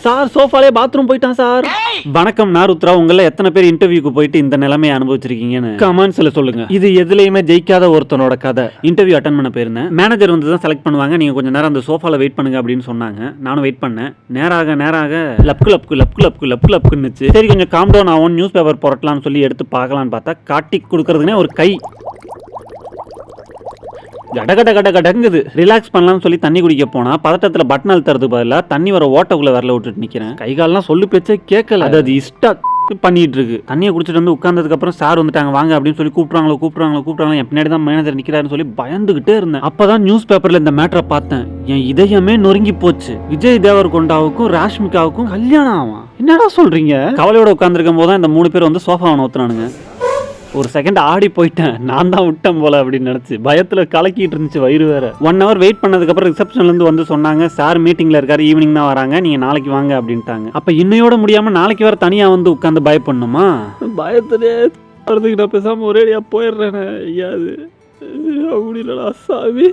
Sir சோஃபாலே bathroom போயிட்டான் sir. வணக்கம், நான் ருத்ரா. உங்கள எத்தனை பேர் இன்டர்வியூக்கு போயிட்டு இந்த நிலைமையை அனுபவிச்சிருக்கீங்கன்னு கமெண்ட்ஸ்ல சொல்லுங்க. இது எதுலயுமே ஜெயிக்காத ஒருத்தனோட கதை. இன்டர்வியூ அட்டெண்ட் பண்ண போயிருந்தேன். மேனேஜர் வந்து தான் செலக்ட் பண்ணுவாங்க, நீங்க கொஞ்சம் நேரம் அந்த சோஃபால வெயிட் பண்ணுங்க அப்படின்னு சொன்னாங்க. நானும் வெயிட் பண்ணேன். நேராக லப்கு லப்கு லப்கு லப்கு லப்கு லப்குன்னுச்சு. சரி கொஞ்சம் காம் டவுன் ஆகும், நியூஸ் பேப்பர் புரட்டலாம்னு சொல்லி எடுத்து பார்க்கலான்னு பார்த்தா காட்டி கொடுக்கறதுனே ஒரு கை கடங்குது. ரிலாக்ஸ் பண்ணலாம்னு சொல்லி தண்ணி குடிக்க போனா பதட்டத்துல பட்டன் அழுத்துறது பதிலா தண்ணி வர ஓட்டக்குள்ள வரல விட்டுட்டு நிக்கிறேன். கை கால்லாம் சொல்லு பேச்சே கேட்கல. அது இஷ்டா பண்ணிட்டு இருக்கு. தண்ணியை குடிச்சிட்டு வந்து உட்கார்ந்ததுக்கு அப்புறம் சார் வந்துட்டாங்க வாங்க அப்படின்னு சொல்லி கூப்பிடுறாங்களோ என் பின்னாடி தான் மேனேஜர் நிக்கிறாருன்னு சொல்லி பயந்துகிட்டே இருந்தேன். அப்பதான் நியூஸ் பேப்பர்ல இந்த மேட்டரை பார்த்தேன். என் இதயமே நொறுங்கி போச்சு. விஜய் தேவர்கொண்டாவுக்கும் ராஷ்மிகாவுக்கும் கல்யாணம் ஆகும். என்னடா சொல்றீங்க? கவலையோட உட்கார்ந்துருக்கும் போது இந்த 3 பேர் வந்து சோஃபாவை நோத்துனானுங்க. ஒரு செகண்ட் ஆடி போயிட்டேன். நான் தான் விட்டேன் போல அப்படின்னு நினைச்சு பயத்துல கலக்கிட்டு இருந்துச்சு வயிறு வேற. 1 hour வெயிட் பண்ணதுக்கு அப்புறம் ரிசப்ஷன்ல இருந்து வந்து சொன்னாங்க, சார் மீட்டிங்ல இருக்காரு, ஈவினிங் தான் வராங்க, நீங்க நாளைக்கு வாங்க அப்படின்ட்டாங்க. அப்ப இன்னையோட முடியாம நாளைக்கு வேற தனியா வந்து உட்கார்ந்து பயப்படணுமா? பயத்திலே நான் பேசாம ஒரேடியா போயிடுறேன். ஐயா அது முடியலடா சாமி.